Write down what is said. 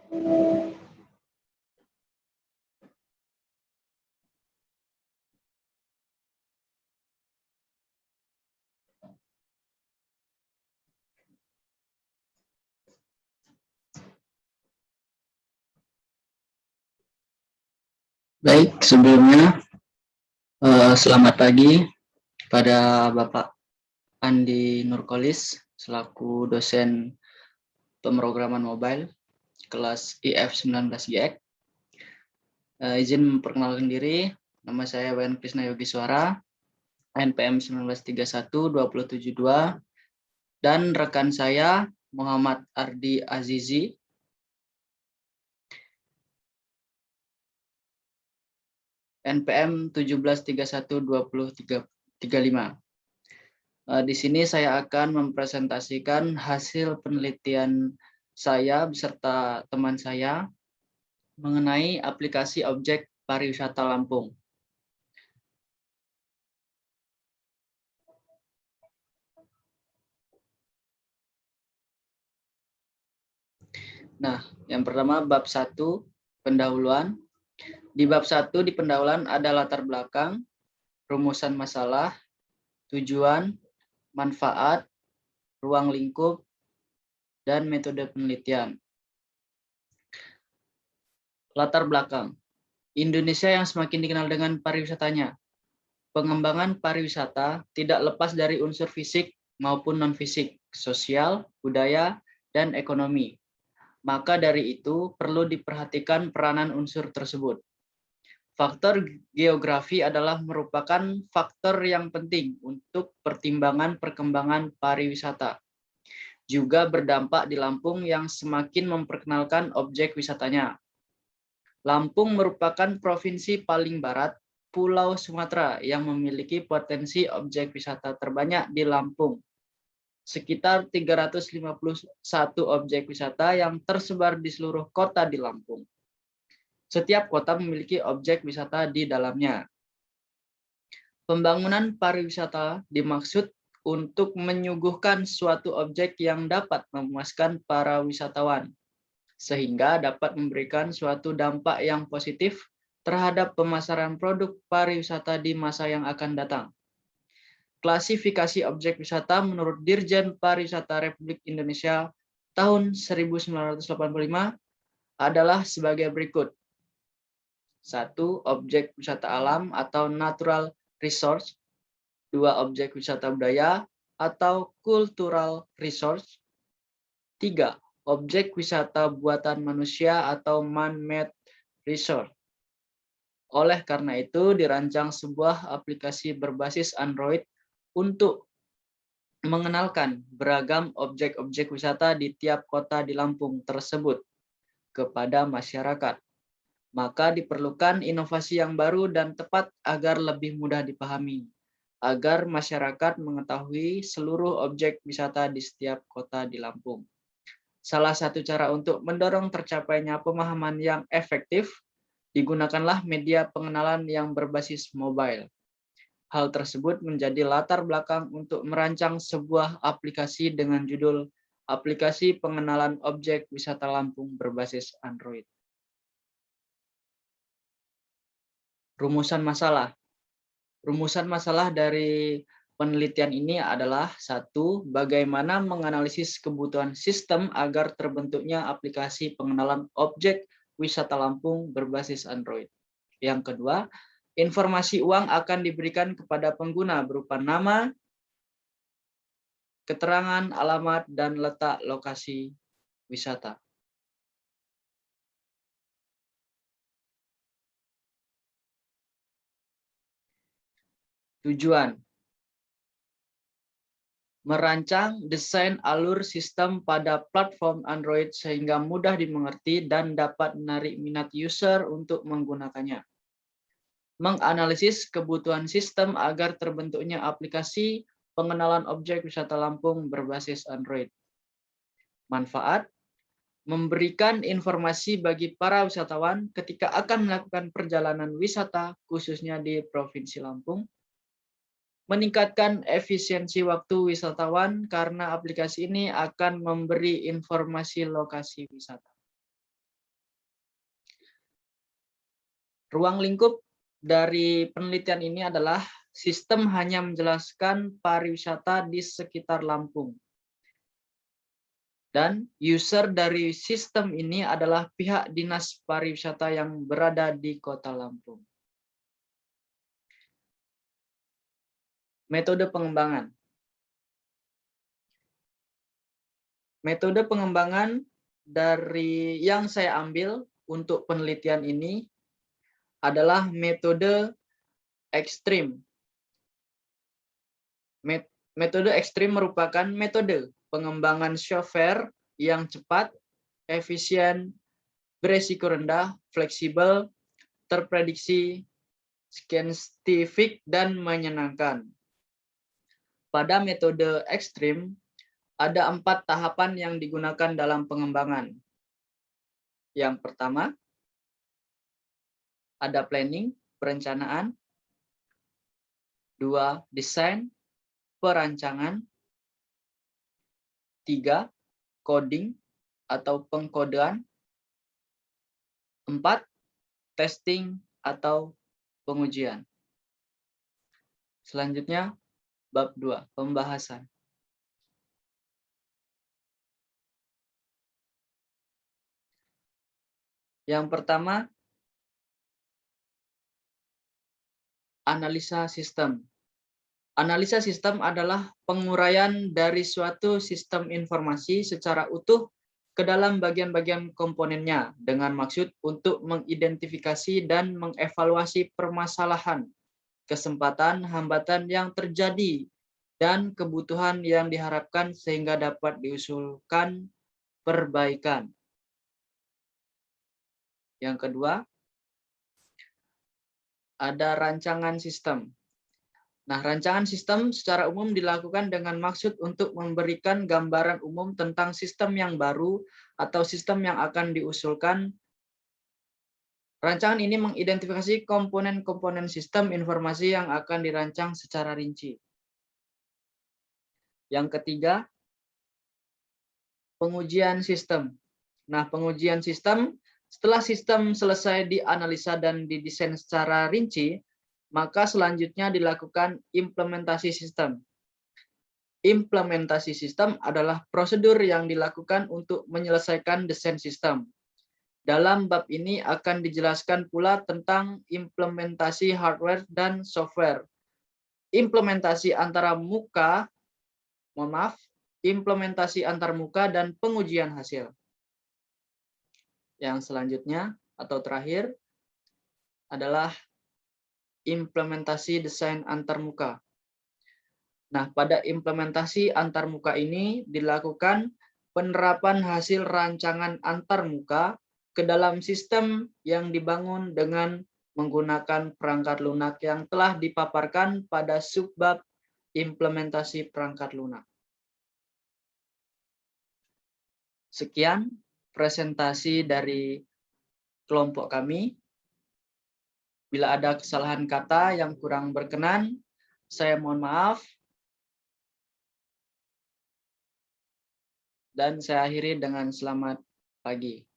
Baik, sebelumnya selamat pagi pada Bapak Andi Nurkolis selaku dosen pemrograman mobile kelas IF19GX. Izin memperkenalkan diri, nama saya Wayan Krisna Yogi Suara, NPM 1931272, dan rekan saya Muhammad Ardi Azizi, NPM 1731235. Di sini saya akan mempresentasikan hasil penelitian saya beserta teman saya mengenai aplikasi objek pariwisata Lampung. Nah, yang pertama bab 1, pendahuluan. Di bab 1 di pendahuluan ada latar belakang, rumusan masalah, tujuan, manfaat, ruang lingkup, dan metode penelitian. Latar belakang. Indonesia yang semakin dikenal dengan pariwisatanya. Pengembangan pariwisata tidak lepas dari unsur fisik maupun non-fisik, sosial, budaya, dan ekonomi. Maka dari itu perlu diperhatikan peranan unsur tersebut. Faktor geografi adalah merupakan faktor yang penting untuk pertimbangan perkembangan pariwisata. Juga berdampak di Lampung yang semakin memperkenalkan objek wisatanya. Lampung merupakan provinsi paling barat Pulau Sumatera yang memiliki potensi objek wisata terbanyak di Lampung. Sekitar 351 objek wisata yang tersebar di seluruh kota di Lampung. Setiap kota memiliki objek wisata di dalamnya. Pembangunan pariwisata dimaksud untuk menyuguhkan suatu objek yang dapat memuaskan para wisatawan, sehingga dapat memberikan suatu dampak yang positif terhadap pemasaran produk pariwisata di masa yang akan datang. Klasifikasi objek wisata menurut Dirjen Pariwisata Republik Indonesia tahun 1985 adalah sebagai berikut. 1. Objek wisata alam atau natural resource. 2. Objek wisata budaya atau cultural resource. 3. Objek wisata buatan manusia atau man-made resource. Oleh karena itu, dirancang sebuah aplikasi berbasis Android untuk mengenalkan beragam objek-objek wisata di tiap kota di Lampung tersebut kepada masyarakat. Maka diperlukan inovasi yang baru dan tepat agar lebih mudah dipahami, agar masyarakat mengetahui seluruh objek wisata di setiap kota di Lampung. Salah satu cara untuk mendorong tercapainya pemahaman yang efektif, digunakanlah media pengenalan yang berbasis mobile. Hal tersebut menjadi latar belakang untuk merancang sebuah aplikasi dengan judul Aplikasi Pengenalan Objek Wisata Lampung berbasis Android. Rumusan masalah. Rumusan masalah dari penelitian ini adalah 1. Bagaimana menganalisis kebutuhan sistem agar terbentuknya aplikasi pengenalan objek wisata Lampung berbasis Android. Yang kedua, informasi uang akan diberikan kepada pengguna berupa nama, keterangan, alamat, dan letak lokasi wisata. Tujuan. Merancang desain alur sistem pada platform Android sehingga mudah dimengerti dan dapat menarik minat user untuk menggunakannya. Menganalisis kebutuhan sistem agar terbentuknya aplikasi pengenalan objek wisata Lampung berbasis Android. Manfaat. Memberikan informasi bagi para wisatawan ketika akan melakukan perjalanan wisata khususnya di Provinsi Lampung. Meningkatkan efisiensi waktu wisatawan karena aplikasi ini akan memberi informasi lokasi wisata. Ruang lingkup dari penelitian ini adalah sistem hanya menjelaskan pariwisata di sekitar Lampung. Dan user dari sistem ini adalah pihak Dinas Pariwisata yang berada di Kota Lampung. Metode pengembangan. Metode pengembangan dari yang saya ambil untuk penelitian ini adalah metode ekstrim. Metode ekstrim merupakan metode pengembangan software yang cepat, efisien, beresiko rendah, fleksibel, terprediksi, saintifik, dan menyenangkan. Pada metode ekstrim, ada 4 tahapan yang digunakan dalam pengembangan. Yang pertama, ada planning, perencanaan. 2, desain, perancangan. 3, coding atau pengkodean. 4, testing atau pengujian. Selanjutnya, bab 2, pembahasan. Yang pertama, analisa sistem. Analisa sistem adalah penguraian dari suatu sistem informasi secara utuh ke dalam bagian-bagian komponennya dengan maksud untuk mengidentifikasi dan mengevaluasi permasalahan, kesempatan, hambatan yang terjadi, dan kebutuhan yang diharapkan sehingga dapat diusulkan perbaikan. Yang kedua, ada rancangan sistem. Nah, rancangan sistem secara umum dilakukan dengan maksud untuk memberikan gambaran umum tentang sistem yang baru atau sistem yang akan diusulkan. Rancangan ini mengidentifikasi komponen-komponen sistem informasi yang akan dirancang secara rinci. Yang ketiga, pengujian sistem. Nah, pengujian sistem, setelah sistem selesai dianalisa dan didesain secara rinci, maka selanjutnya dilakukan implementasi sistem. Implementasi sistem adalah prosedur yang dilakukan untuk menyelesaikan desain sistem. Dalam bab ini akan dijelaskan pula tentang implementasi hardware dan software. Implementasi antar muka, implementasi antar muka dan pengujian hasil. Yang selanjutnya atau terakhir adalah implementasi desain antarmuka. Nah, pada implementasi antarmuka ini dilakukan penerapan hasil rancangan antarmuka ke dalam sistem yang dibangun dengan menggunakan perangkat lunak yang telah dipaparkan pada subbab implementasi perangkat lunak. Sekian presentasi dari kelompok kami. Bila ada kesalahan kata yang kurang berkenan, saya mohon maaf. Dan saya akhiri dengan selamat pagi.